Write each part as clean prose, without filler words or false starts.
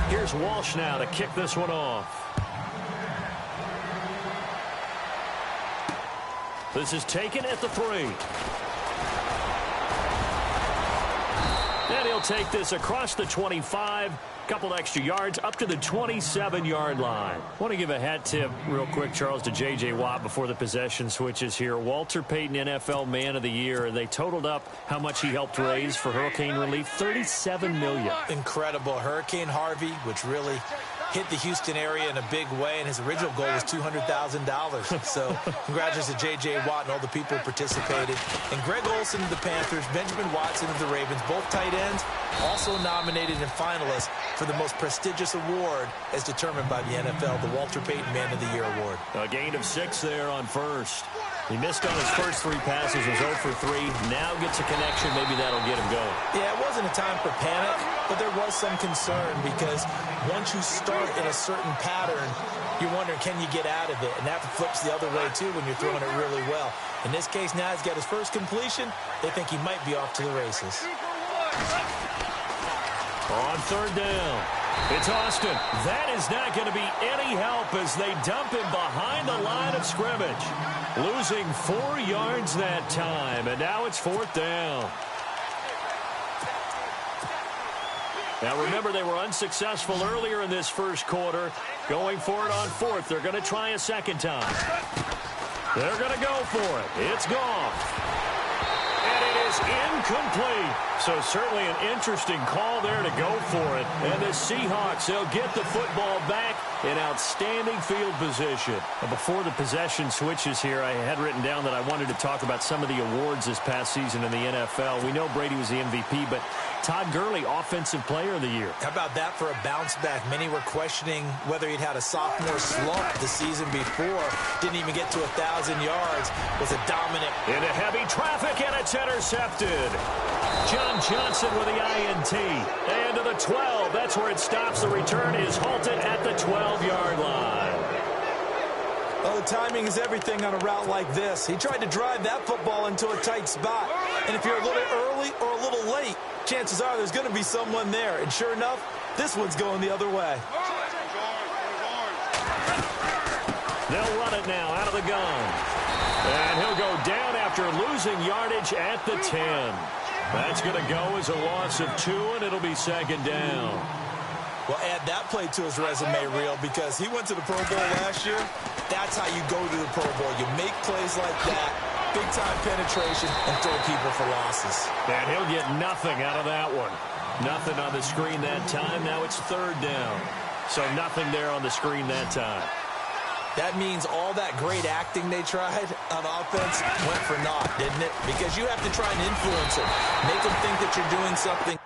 Here's Walsh now to kick this one off. This is taken at the 3. And he'll take this across the 25. Couple extra yards up to the 27-yard line. Want to give a hat tip real quick, Charles, to J.J. Watt before the possession switches here. Walter Payton, NFL Man of the Year. They totaled up how much he helped raise for hurricane relief, $37 million. Incredible. Hurricane Harvey, which really hit the Houston area in a big way, and his original goal was $200,000. So congratulations to J.J. Watt and all the people who participated. And Greg Olsen of the Panthers, Benjamin Watson of the Ravens, both tight ends, also nominated and finalists for the most prestigious award as determined by the NFL, the Walter Payton Man of the Year Award. A gain of 6 there on first. He missed on his first 3 passes, was 0 for 3. Now gets a connection. Maybe that'll get him going. Yeah, it wasn't a time for panic, but there was some concern because once you start in a certain pattern, you're wondering, can you get out of it? And that flips the other way, too, when you're throwing it really well. In this case, now he's got his first completion. They think he might be off to the races. On 3rd down, it's Austin. That is not going to be any help as they dump him behind the line of scrimmage. Losing 4 yards that time, and now it's 4th down. Now remember, they were unsuccessful earlier in this first quarter. Going for it on 4th. They're going to try a second time. They're going to go for it. It's gone. And it is incomplete. So certainly an interesting call there to go for it. And the Seahawks, they'll get the football back in outstanding field position. Before the possession switches here, I had written down that I wanted to talk about some of the awards this past season in the NFL. We know Brady was the MVP, but Todd Gurley, Offensive Player of the Year. How about that for a bounce back? Many were questioning whether he'd had a sophomore slump the season before. Didn't even get to 1,000 yards. Was a dominant. Into heavy traffic, and it's intercepted. John Johnson with the INT. And to the 12. That's where it stops. The return is halted at the 12-yard line. Well, the timing is everything on a route like this. He tried to drive that football into a tight spot. And if you're a little early or a little late, chances are there's going to be someone there. And sure enough, this one's going the other way. They'll run it now out of the gun. And he'll go down after losing yardage at the 10. That's going to go as a loss of 2, and it'll be 2nd down. Well, add that play to his resume reel because he went to the Pro Bowl last year. That's how you go to the Pro Bowl. You make plays like that, big-time penetration, and throw people for losses. And he'll get nothing out of that one. Nothing on the screen that time. Now it's 3rd down. So nothing there on the screen that time. That means all that great acting they tried on offense went for naught, didn't it? Because you have to try and influence them. Make them think that you're doing something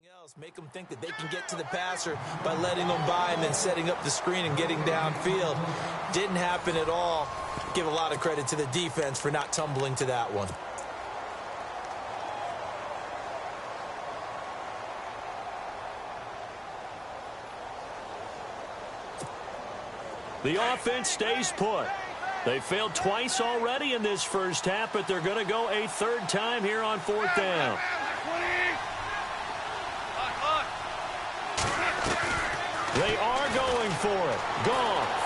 else. Make them think that they can get to the passer by letting them by and then setting up the screen and getting downfield. Didn't happen at all. Give a lot of credit to the defense for not tumbling to that one. The offense stays put. They failed twice already in this first half, but they're going to go a 3rd time here on 4th down. They are going for it. Goff.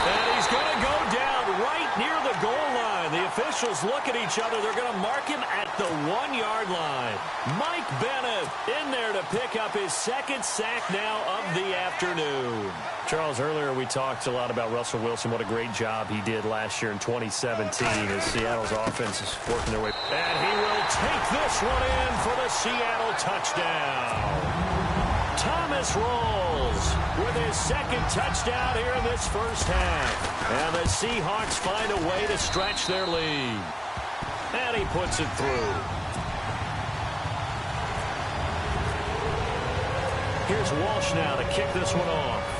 And he's going to go down right near the goal line. The officials look at each other. They're going to mark him at the 1-yard line. Mike Bennett in there to pick up his 2nd sack now of the afternoon. Charles, earlier we talked a lot about Russell Wilson, what a great job he did last year in 2017 as Seattle's offense is working their way. And he will take this one in for the Seattle touchdown. Thomas rolls with his 2nd touchdown here in this first half. And the Seahawks find a way to stretch their lead. And he puts it through. Here's Walsh now to kick this one off.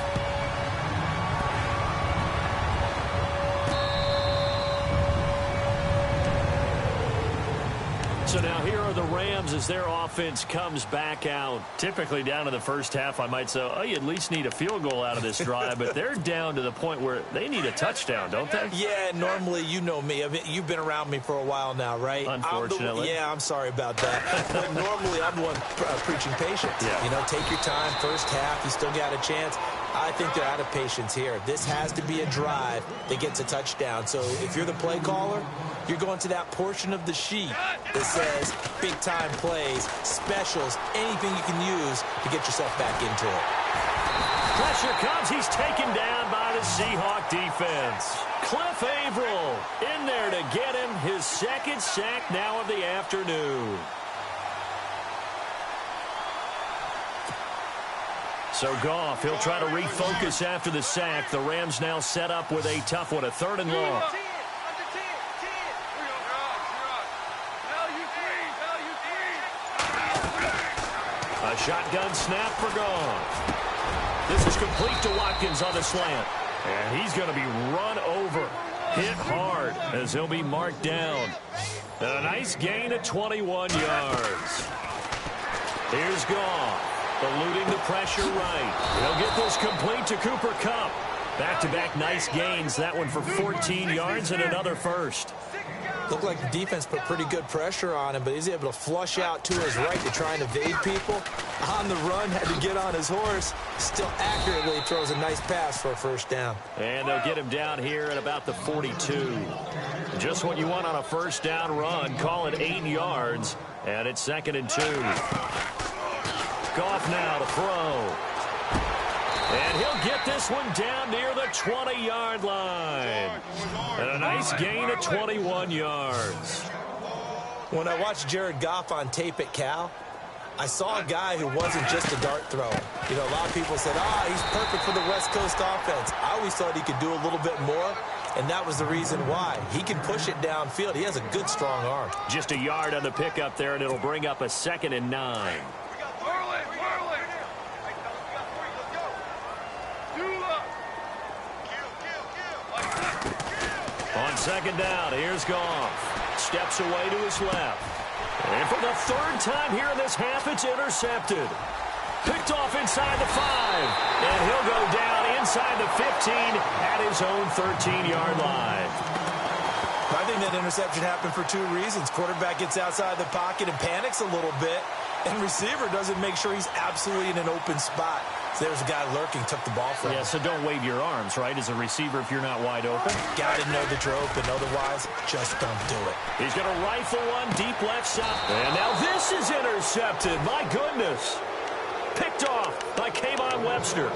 So now here are the Rams as their offense comes back out. Typically down in the first half, I might say, oh, you at least need a field goal out of this drive. But they're down to the point where they need a touchdown, don't they? Yeah, normally, you know me. I mean, you've been around me for a while now, right? Unfortunately. I'm sorry about that. But normally, I'm the one preaching patience. Yeah. You know, take your time. First half, you still got a chance. I think they're out of patience here. This has to be a drive that gets a touchdown. So if you're the play caller, you're going to that portion of the sheet that says big-time plays, specials, anything you can use to get yourself back into it. Pressure comes. He's taken down by the Seahawk defense. Cliff Averill in there to get him his second sack now of the afternoon. So Goff, he'll try to refocus after the sack. The Rams now set up with a tough one, a 3rd and long. A shotgun snap for Goff. This is complete to Watkins on the slant. And he's going to be run over, hit hard as he'll be marked down. A nice gain of 21 yards. Here's Goff. Eluding the pressure right. He'll get this complete to Cooper Kupp. Back-to-back nice gains. That one for 14 yards and another first. Looked like the defense put pretty good pressure on him, but he's able to flush out to his right to try and evade people. On the run, had to get on his horse. Still accurately throws a nice pass for a first down. And they'll get him down here at about the 42. Just what you want on a first down run. Call it 8 yards. And it's 2nd and 2. Goff now to throw. And he'll get this one down near the 20-yard line. And a nice gain of 21 yards. When I watched Jared Goff on tape at Cal, I saw a guy who wasn't just a dart thrower. You know, a lot of people said, he's perfect for the West Coast offense. I always thought he could do a little bit more, and that was the reason why. He can push it downfield. He has a good, strong arm. Just a yard on the pickup there, and it'll bring up a 2nd and 9. On 2nd down, here's Goff. Steps away to his left. And for the 3rd time here in this half, it's intercepted. Picked off inside the 5. And he'll go down inside the 15 at his own 13-yard line. I think that interception happened for 2 reasons. Quarterback gets outside the pocket and panics a little bit. And receiver doesn't make sure he's absolutely in an open spot. So there's a guy lurking, took the ball from him. Yeah, so don't wave your arms, right, as a receiver if you're not wide open. Got to know that you're open. Otherwise, just don't do it. He's going to rifle one deep left side. And now this is intercepted. My goodness. Picked off by Kayvon Webster.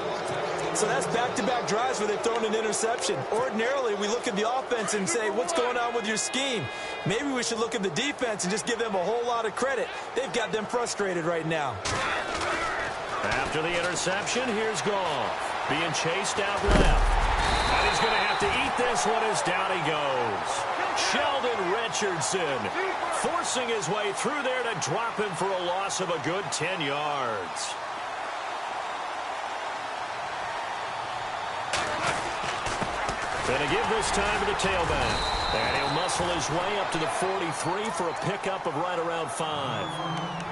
So that's back-to-back drives where they've thrown an interception. Ordinarily, we look at the offense and say, what's going on with your scheme? Maybe we should look at the defense and just give them a whole lot of credit. They've got them frustrated right now. After the interception, here's Goff. Being chased out left. And he's going to have to eat this one as down he goes. Sheldon Richardson forcing his way through there to drop him for a loss of a good 10 yards. Going to give this time to the tailback. And he'll muscle his way up to the 43 for a pickup of right around 5.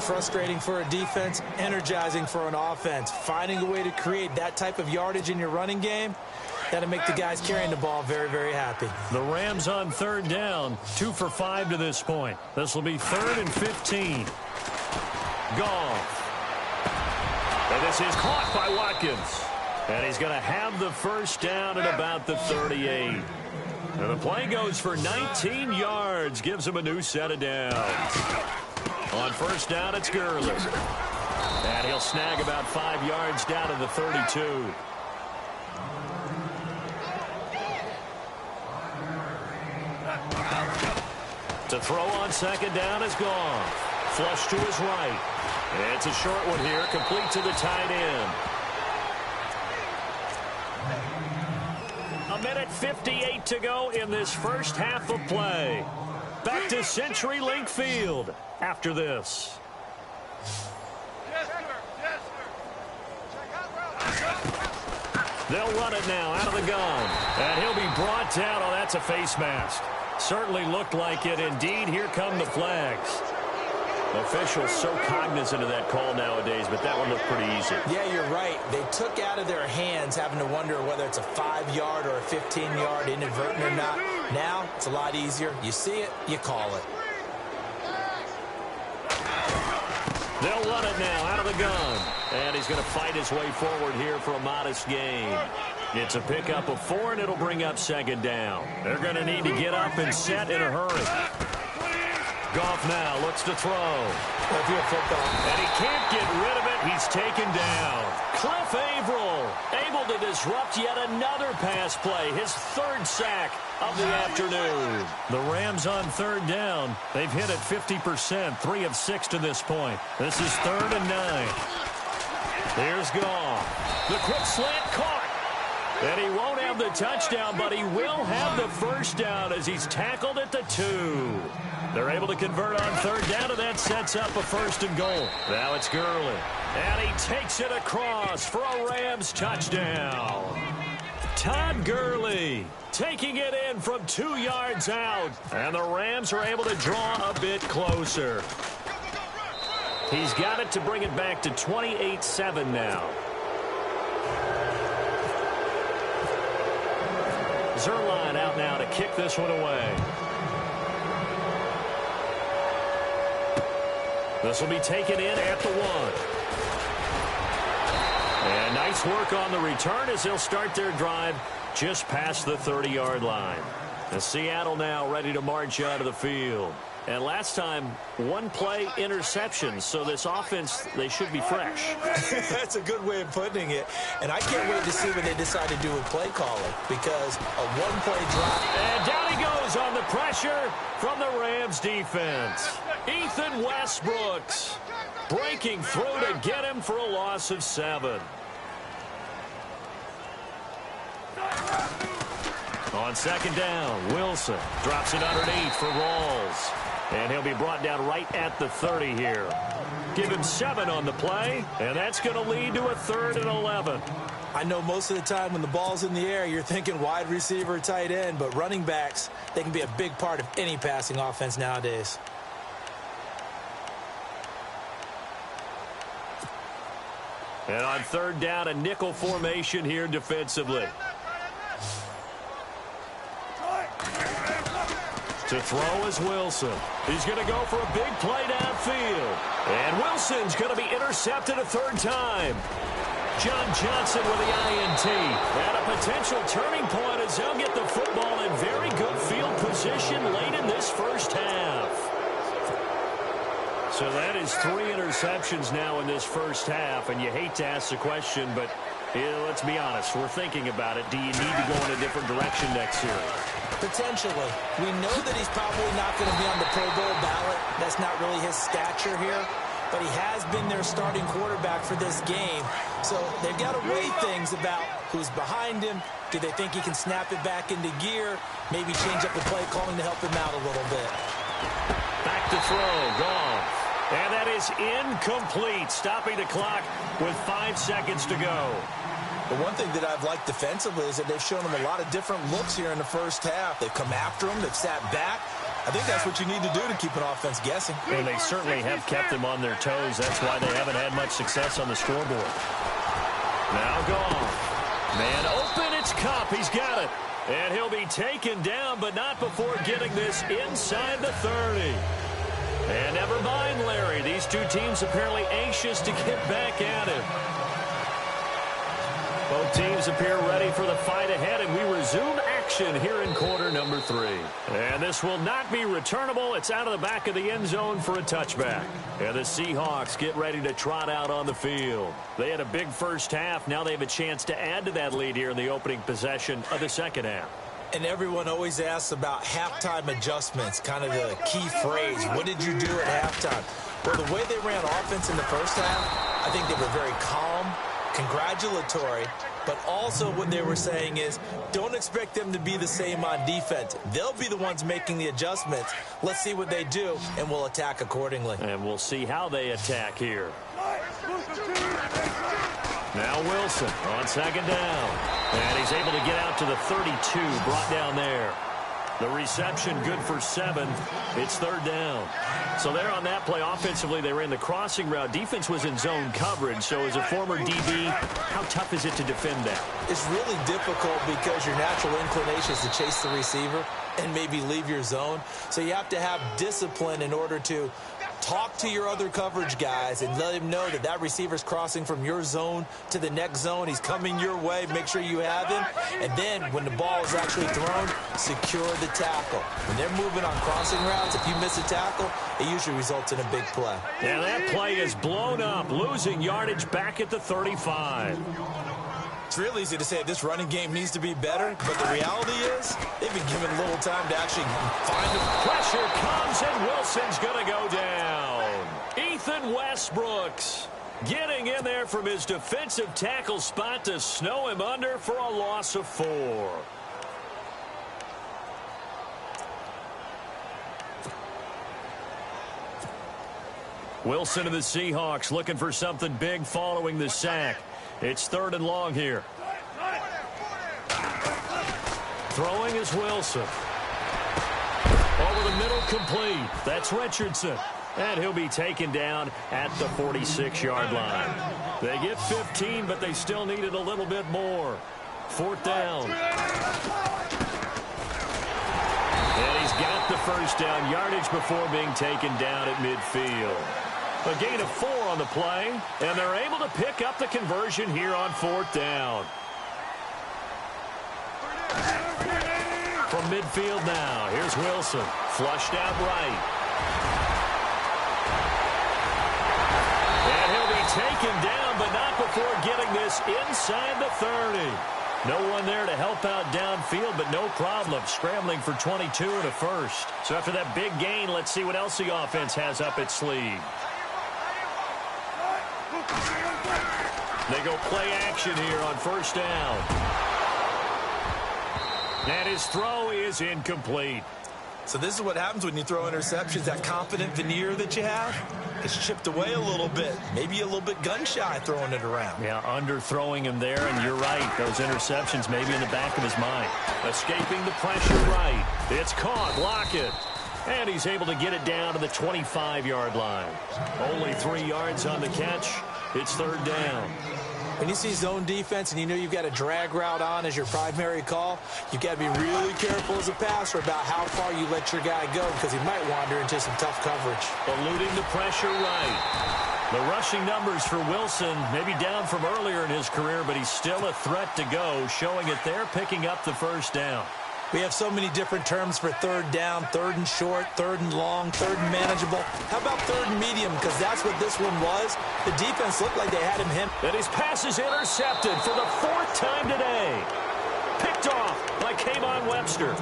Frustrating for a defense, energizing for an offense. Finding a way to create that type of yardage in your running game, that'll make the guys carrying the ball very, very happy. The Rams on 3rd down, 2 for 5 to this point. This will be 3rd and 15. Goff. And this is caught by Watkins. And he's going to have the first down at about the 38. And the play goes for 19 yards, gives him a new set of downs. On 1st down, it's Gurley. And he'll snag about 5 yards down to the 32. To throw on 2nd down is Goff. Flush to his right. And it's a short one here, complete to the tight end. A minute 58 to go in this first half of play. Back to CenturyLink Field after this. They'll run it now out of the gun. And he'll be brought down. Oh, that's a face mask. Certainly looked like it. Indeed, here come the flags. Officials so cognizant of that call nowadays, but that one looked pretty easy. Yeah, you're right. They took out of their hands having to wonder whether it's a 5-yard or a 15-yard inadvertent or not. Now, it's a lot easier. You see it, you call it. They'll run it now out of the gun. And he's going to fight his way forward here for a modest gain. It's a pickup of 4, and it'll bring up second down. They're going to need to get up and set in a hurry. Goff now looks to throw. And he can't get rid of it. He's taken down. Cliff Averill able to disrupt yet another pass play. His 3rd sack of the afternoon. The Rams on 3rd down. They've hit it 50%, 3 of 6 to this point. This is 3rd and 9. Here's Goff. The quick slant caught. And he won't have the touchdown, but he will have the first down as he's tackled at the 2. They're able to convert on 3rd down, and that sets up a 1st and goal. Now it's Gurley. And he takes it across for a Rams touchdown. Todd Gurley taking it in from 2 yards out. And the Rams are able to draw a bit closer. He's got it to bring it back to 28-7 now. Zerline out now to kick this one away. This will be taken in at the 1. And nice work on the return as they'll start their drive just past the 30-yard line. And Seattle now ready to march out of the field. And last time, 1 play interception. So this offense, they should be fresh. That's a good way of putting it. And I can't wait to see what they decide to do with play calling, because a 1-play drop. And down he goes on the pressure from the Rams defense. Ethan Westbrooks breaking through to get him for a loss of 7. On 2nd down, Wilson drops it underneath for Rawls. And he'll be brought down right at the 30 here. Give him 7 on the play, and that's going to lead to a 3rd and 11. I know most of the time when the ball's in the air, you're thinking wide receiver, tight end, but running backs, they can be a big part of any passing offense nowadays. And on 3rd down, a nickel formation here defensively. To throw is Wilson. He's going to go for a big play downfield. And Wilson's going to be intercepted a 3rd time. John Johnson with the INT. And a potential turning point as he'll get the football in very good field position late in this first half. So that is 3 interceptions now in this first half. And you hate to ask the question, but let's be honest. We're thinking about it. Do you need to go in a different direction next year? Potentially. We know that he's probably not going to be on the Pro Bowl ballot. That's not really his stature here. But he has been their starting quarterback for this game. So they've got to weigh things about who's behind him. Do they think he can snap it back into gear? Maybe change up the play calling to help him out a little bit. Back to throw. Gone. And that is incomplete. Stopping the clock with 5 seconds to go. The one thing that I've liked defensively is that they've shown him a lot of different looks here in the first half. They've come after him. They've sat back. I think that's what you need to do to keep an offense guessing. And they certainly have kept them on their toes. That's why they haven't had much success on the scoreboard. Now Goff. Man open, it's Kupp. He's got it. And he'll be taken down, but not before getting this inside the 30. And never mind, Larry. These two teams apparently anxious to get back at him. Both teams appear ready for the fight ahead, and we resume action here in quarter number 3. And this will not be returnable. It's out of the back of the end zone for a touchback. And the Seahawks get ready to trot out on the field. They had a big first half. Now they have a chance to add to that lead here in the opening possession of the second half. And everyone always asks about halftime adjustments, kind of the key phrase. What did you do at halftime? Well, the way they ran offense in the first half, I think they were very calm, congratulatory, but also what they were saying is don't expect them to be the same on defense. They'll be the ones making the adjustments. Let's see what they do, and we'll attack accordingly. And we'll see how they attack here. Now Wilson on 2nd down. And he's able to get out to the 32, brought down there. The reception good for 7. It's 3rd down. So there on that play, offensively, they ran the crossing route. Defense was in zone coverage. So as a former DB, how tough is it to defend that? It's really difficult because your natural inclination is to chase the receiver and maybe leave your zone. So you have to have discipline in order to talk to your other coverage guys and let him know that that receiver's crossing from your zone to the next zone. He's coming your way. Make sure you have him. And then when the ball is actually thrown, secure the tackle. When they're moving on crossing routes, if you miss a tackle, it usually results in a big play. And that play is blown up, losing yardage back at the 35. It's real easy to say this running game needs to be better, but the reality is they've been given little time to actually find the pressure comes, and Wilson's going to go down. Ethan Westbrooks getting in there from his defensive tackle spot to snow him under for a loss of 4. Wilson of the Seahawks looking for something big following the sack. It's 3rd and long here. Throwing is Wilson. Over the middle, complete. That's Richardson. And he'll be taken down at the 46-yard line. They get 15, but they still needed a little bit more. 4th down. And he's got the 1st down yardage before being taken down at midfield. A gain of 4 on the play, and they're able to pick up the conversion here on 4th down. From midfield now, here's Wilson. Flushed out right. And he'll be taken down, but not before getting this inside the 30. No one there to help out downfield, but no problem scrambling for 22 and a 1st. So after that big gain, let's see what else the offense has up its sleeve. They go play action here on 1st down. And his throw is incomplete. So this is what happens when you throw interceptions. That confident veneer that you have is chipped away a little bit. Maybe a little bit gun-shy throwing it around. Yeah, underthrowing him there, and you're right. Those interceptions maybe in the back of his mind. Escaping the pressure right. It's caught. Block it. And he's able to get it down to the 25-yard line. Only 3 yards on the catch. It's 3rd down. When you see zone defense and you know you've got a drag route on as your primary call, you've got to be really careful as a passer about how far you let your guy go because he might wander into some tough coverage. Eluding the pressure right. The rushing numbers for Wilson maybe down from earlier in his career, but he's still a threat to go, showing it there, picking up the 1st down. We have so many different terms for 3rd down, 3rd and short, 3rd and long, 3rd and manageable. How about 3rd and medium? Because that's what this one was. The defense looked like they had him hit. And his pass is intercepted for the 4th time today. Picked off by Kayvon Webster.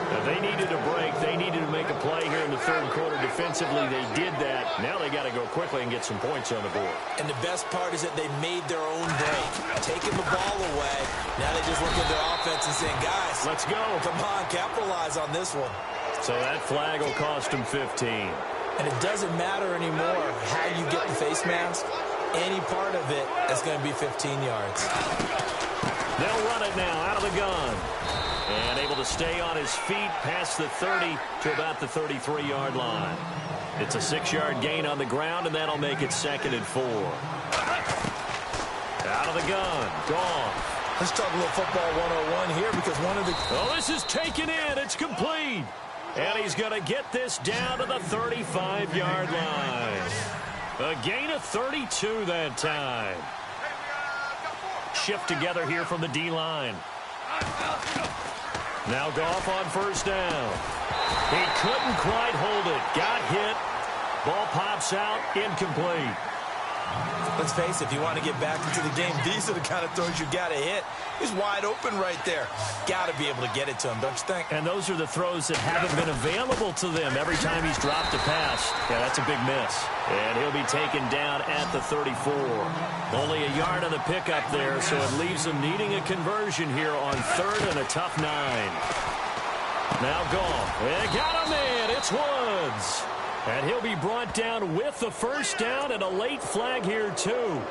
Now they needed a break. They needed to make a play here in the 3rd quarter. Defensively, they did that. Now they got to go quickly and get some points on the board. And the best part is that they made their own break. Taking the ball away. Now they just look at their offense and saying, guys, let's go. Come on, capitalize on this one. So that flag will cost them 15. And it doesn't matter anymore how you get the face mask. Any part of it is going to be 15 yards. They'll run it now out of the gun. And able to stay on his feet past the 30 to about the 33-yard line. It's a 6-yard gain on the ground, and that'll make it 2nd and 4. Out of the gun. Gone. Let's talk a little football 101 here because one of the... Oh, this is taken in. It's complete. And he's going to get this down to the 35-yard line. A gain of 32 that time. Shift together here from the D-line. Now Goff on 1st down. He couldn't quite hold it. Got hit. Ball pops out. Incomplete. Let's face it, if you want to get back into the game, these are the kind of throws you got to hit. He's wide open right there. Got to be able to get it to him, don't you think? And those are the throws that haven't been available to them every time he's dropped a pass. Yeah, that's a big miss. And he'll be taken down at the 34. Only a yard on the pickup there, so it leaves them needing a conversion here on 3rd and a tough 9. Now Goff. They got him in. It's Woods. And he'll be brought down with the 1st down and a late flag here, too.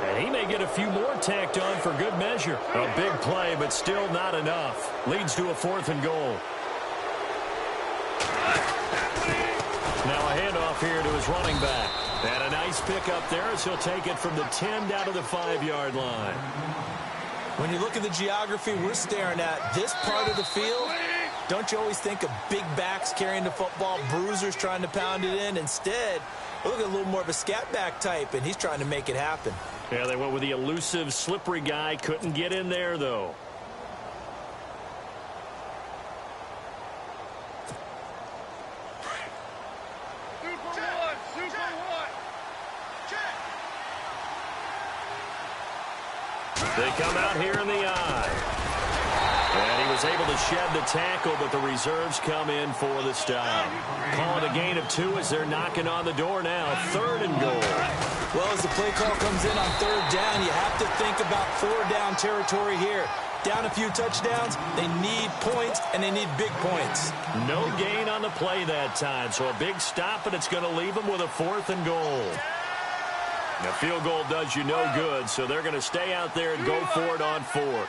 And he may get a few more tacked on for good measure. A big play, but still not enough. Leads to a 4th and goal. Now a handoff here to his running back. And a nice pickup there as he'll take it from the 10 down to the 5-yard line. When you look at the geography we're staring at, this part of the field, don't you always think of big backs carrying the football, bruisers trying to pound it in? Instead, look at a little more of a scat back type, and he's trying to make it happen. Yeah, they went with the elusive, slippery guy. Couldn't get in there, though. They come out here in the eye. And he was able to shed the tackle, but the reserves come in for the stop. Call it a gain of 2 as they're knocking on the door now. 3rd and goal. Well, as the play call comes in on 3rd down, you have to think about 4-down territory here. Down a few touchdowns, they need points, and they need big points. No gain on the play that time, so a big stop, and it's going to leave them with a 4th and goal. Now, field goal does you no good, so they're going to stay out there and go for it on 4th.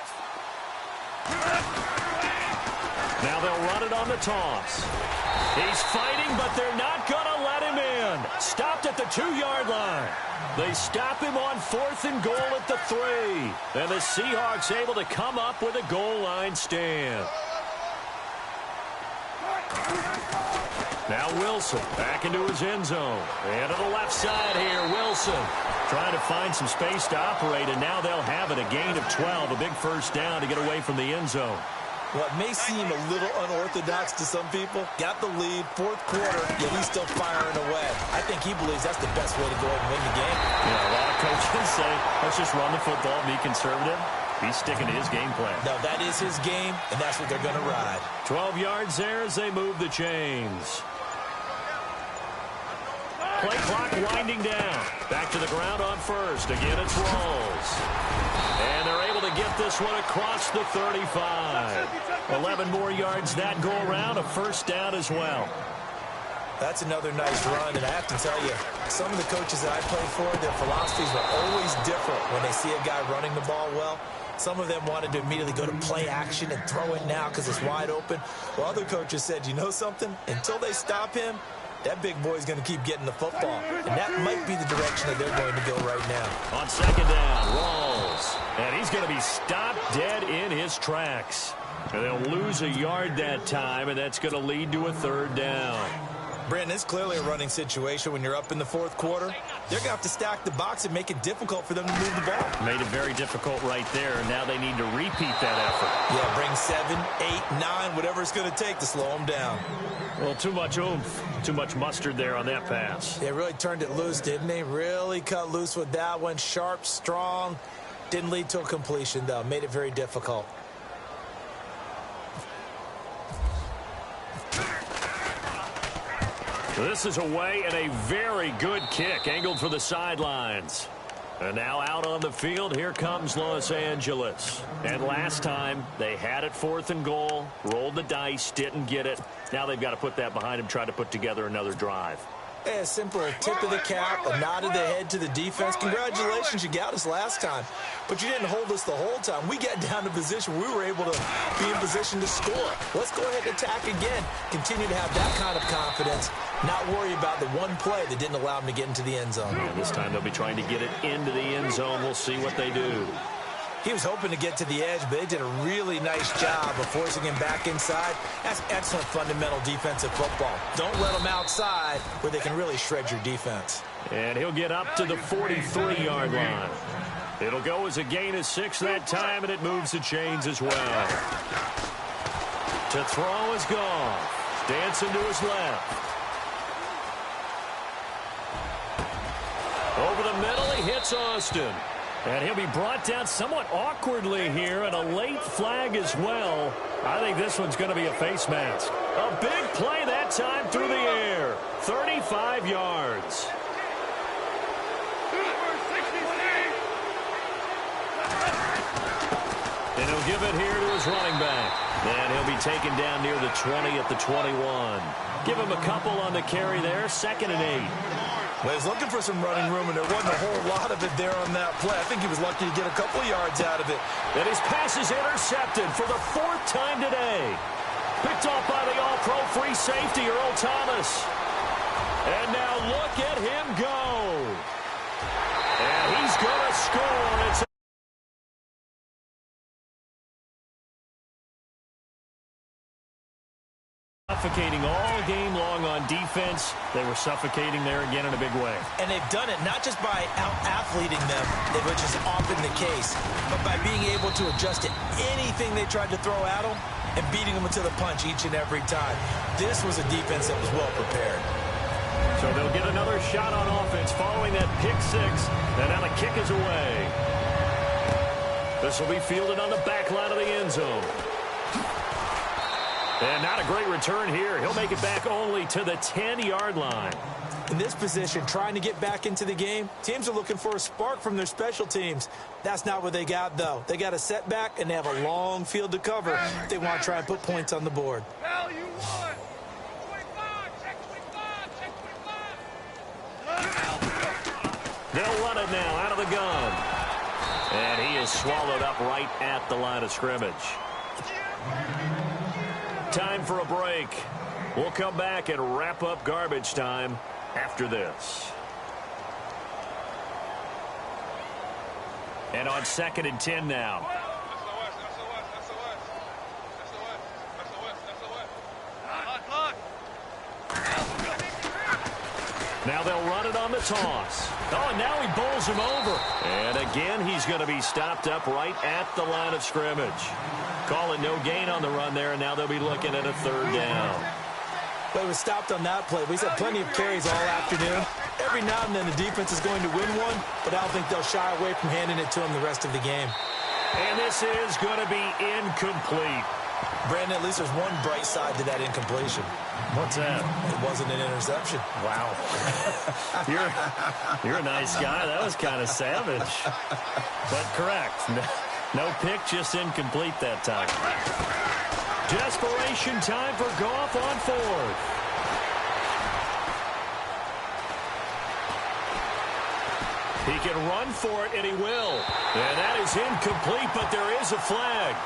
Now they'll run it on the toss. He's fighting, but they're not going to let him in. Stopped at the 2-yard line. They stop him on 4th and goal at the 3. And the Seahawks able to come up with a goal line stand. Now Wilson back into his end zone. And to the left side here, Wilson trying to find some space to operate, and now they'll have it. A gain of 12, a big 1st down to get away from the end zone. Well, it may seem a little unorthodox to some people. Got the lead, 4th quarter, yet he's still firing away. I think he believes that's the best way to go ahead and win the game. Yeah, a lot of coaches say, let's just run the football, be conservative. He's sticking to his game plan. No, that is his game, and that's what they're going to ride. 12 yards there as they move the chains. Play clock winding down. Back to the ground on 1st. Again, it's Rawls. And they're able to get this one across the 35. 11 more yards that go around. A 1st down as well. That's another nice run, and I have to tell you, some of the coaches that I played for, their philosophies were always different when they see a guy running the ball well. Some of them wanted to immediately go to play action and throw it now because it's wide open. While other coaches said, you know something? Until they stop him, that big boy's going to keep getting the football. And that might be the direction that they're going to go right now. On 2nd down, Rawls. And he's going to be stopped dead in his tracks. And they'll lose a yard that time, and that's going to lead to a 3rd down. Brandon, it's clearly a running situation when you're up in the 4th quarter. They're going to have to stack the box and make it difficult for them to move the ball. Made it very difficult right there. Now they need to repeat that effort. Yeah, bring 7, 8, 9, whatever it's going to take to slow them down. Well, too much oomph, too much mustard there on that pass. They really turned it loose, didn't they? Really cut loose with that one. Sharp, strong. Didn't lead to a completion, though. Made it very difficult. This is away and a very good kick, angled for the sidelines. And now out on the field, here comes Los Angeles. And last time, they had it 4th and goal, rolled the dice, didn't get it. Now they've got to put that behind them, try to put together another drive. A simple tip of the cap, a nod of the head to the defense. Congratulations, you got us last time. But you didn't hold us the whole time. We got down to position where we were able to be in position to score. Let's go ahead and attack again. Continue to have that kind of confidence. Not worry about the one play that didn't allow them to get into the end zone. Yeah, this time they'll be trying to get it into the end zone. We'll see what they do. He was hoping to get to the edge, but they did a really nice job of forcing him back inside. That's excellent fundamental defensive football. Don't let them outside where they can really shred your defense. And he'll get up to the 43-yard line. It'll go as a gain of 6 that time, and it moves the chains as well. To throw is Goff. Dancing to his left. Over the middle, he hits Austin. And he'll be brought down somewhat awkwardly here, and a late flag as well. I think this one's going to be a face mask. A big play that time through the air. 35 yards. And he'll give it here to his running back. And he'll be taken down near the 20 at the 21. Give him a couple on the carry there. 2nd and 8. Well, he's looking for some running room, and there wasn't a whole lot of it there on that play. I think he was lucky to get a couple of yards out of it. And his pass is intercepted for the 4th time today. Picked off by the all-pro free safety, Earl Thomas. And now look at him go. And he's going to score. It's suffocating all game long on defense. They were suffocating there again in a big way. And they've done it not just by out-athleting them, which is often the case, but by being able to adjust to anything they tried to throw at them and beating them to the punch each and every time. This was a defense that was well prepared. So they'll get another shot on offense following that pick six. And now the kick is away. This will be fielded on the back line of the end zone. And not a great return here. He'll make it back only to the 10-yard line. In this position, trying to get back into the game, teams are looking for a spark from their special teams. That's not what they got, though. They got a setback, and they have a long field to cover if they want to try and put points on the board. They'll run it now out of the gun. And he is swallowed up right at the line of scrimmage. Time for a break. We'll come back and wrap up garbage time after this. And on 2nd and 10 now. Now they'll run it on the toss. Oh, and now he bowls him over. And again, he's going to be stopped up right at the line of scrimmage. Calling no gain on the run there, and now they'll be looking at a 3rd down. But he was stopped on that play. We've had plenty of carries all afternoon. Every now and then the defense is going to win one, but I don't think they'll shy away from handing it to him the rest of the game. And this is going to be incomplete. Brandon, at least there's one bright side to that incompletion. What's that? It wasn't an interception. Wow. You're a nice guy. That was kind of savage. But correct. No pick, just incomplete that time. Desperation time for Goff on 4th. He can run for it, and he will. And that is incomplete, but there is a flag.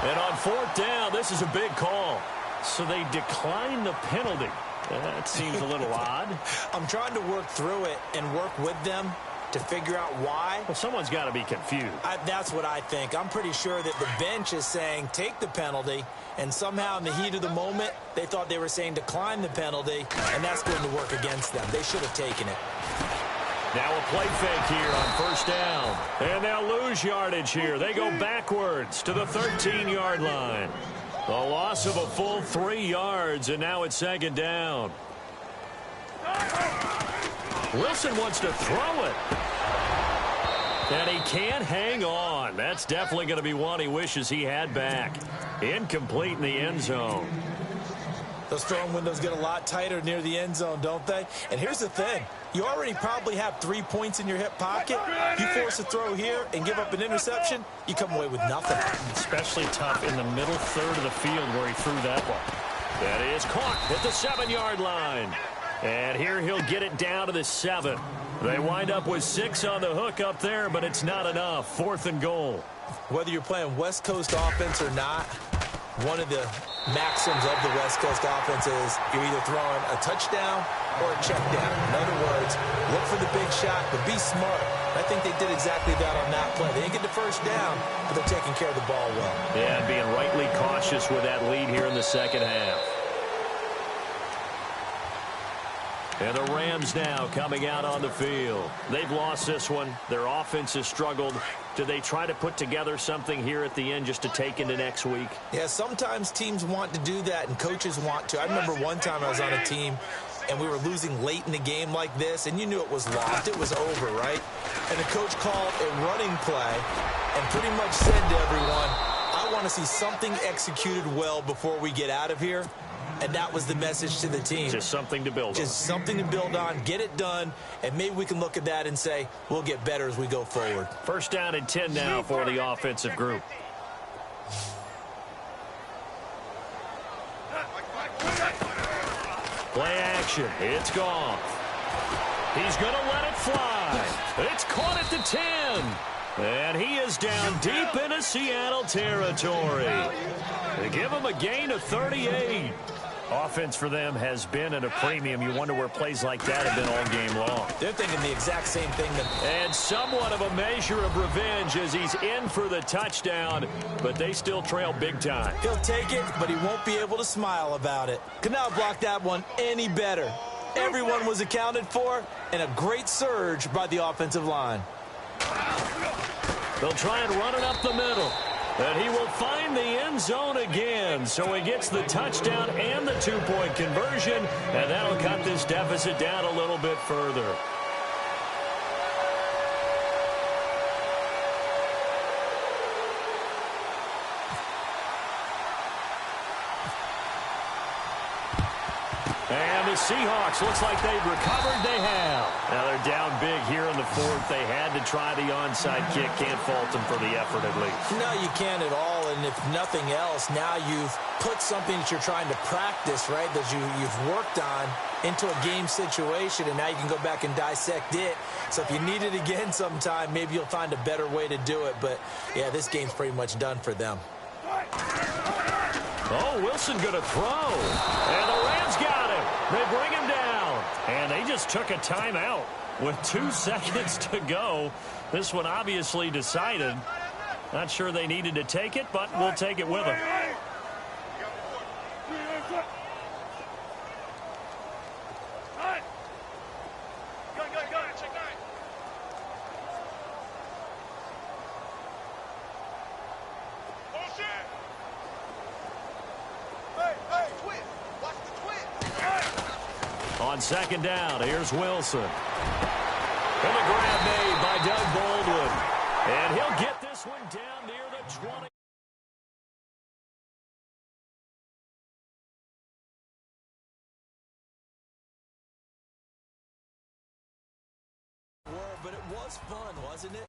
And on 4th down, this is a big call. So they decline the penalty. That seems a little odd. I'm trying to work through it and work with them to figure out why. Well, someone's got to be confused. That's what I think. I'm pretty sure that the bench is saying take the penalty, and somehow in the heat of the moment, they thought they were saying decline the penalty, and that's going to work against them. They should have taken it. Now a play fake here on 1st down. And they'll lose yardage here. They go backwards to the 13-yard line. A loss of a full 3 yards, and now it's 2nd down. Wilson wants to throw it. And he can't hang on. That's definitely going to be one he wishes he had back. Incomplete in the end zone. Those throwing windows get a lot tighter near the end zone, don't they? And here's the thing. You already probably have 3 points in your hip pocket. You force a throw here and give up an interception, you come away with nothing. Especially tough in the middle third of the field where he threw that one. That is caught at the 7-yard line. And here he'll get it down to the 7. They wind up with 6 on the hook up there, but it's not enough. 4th and goal. Whether you're playing West Coast offense or not, one of the maxims of the West Coast offense is you're either throwing a touchdown or a check down. In other words, look for the big shot, but be smart. I think they did exactly that on that play. They didn't get the 1st down, but they're taking care of the ball well. Yeah, being rightly cautious with that lead here in the 2nd half. And the Rams now coming out on the field. They've lost this one. Their offense has struggled. Do they try to put together something here at the end just to take into next week? Yeah, sometimes teams want to do that and coaches want to. I remember one time I was on a team and we were losing late in the game like this, and you knew it was lost. It was over, right? And the coach called a running play and pretty much said to everyone, I want to see something executed well before we get out of here. And that was the message to the team. Just something to build on. Just something to build on, get it done, and maybe we can look at that and say, we'll get better as we go forward. 1st down and 10 now for the offensive group. Play action. It's gone. He's going to let it fly. It's caught at the 10. And he is down deep into Seattle territory. They give him a gain of 38. Offense for them has been at a premium. You wonder where plays like that have been all game long. They're thinking the exact same thing. And somewhat of a measure of revenge as he's in for the touchdown, but they still trail big time. He'll take it, but he won't be able to smile about it. Could not block that one any better. Everyone was accounted for, and a great surge by the offensive line. They'll try and run it up the middle. And he will find the end zone again. So he gets the touchdown and the two-point conversion. And that'll cut this deficit down a little bit further. And the Seahawks, looks like they've recovered. They have. Now they're down big here in the fourth. They had to try the onside kick. Can't fault them for the effort at least. No, you can't at all. And if nothing else, now you've put something that you're trying to practice, right, that you've worked on into a game situation, and now you can go back and dissect it. So if you need it again sometime, maybe you'll find a better way to do it. But, yeah, this game's pretty much done for them. Oh, Wilson going to throw. And the Rams got him. They bring him down. And they just took a timeout with 2 seconds to go. This one obviously decided. Not sure they needed to take it, but we'll take it with them. On second down, here's Wilson. And the grab made by Doug Baldwin. And he'll get this one down near the 20. But it was fun, wasn't it?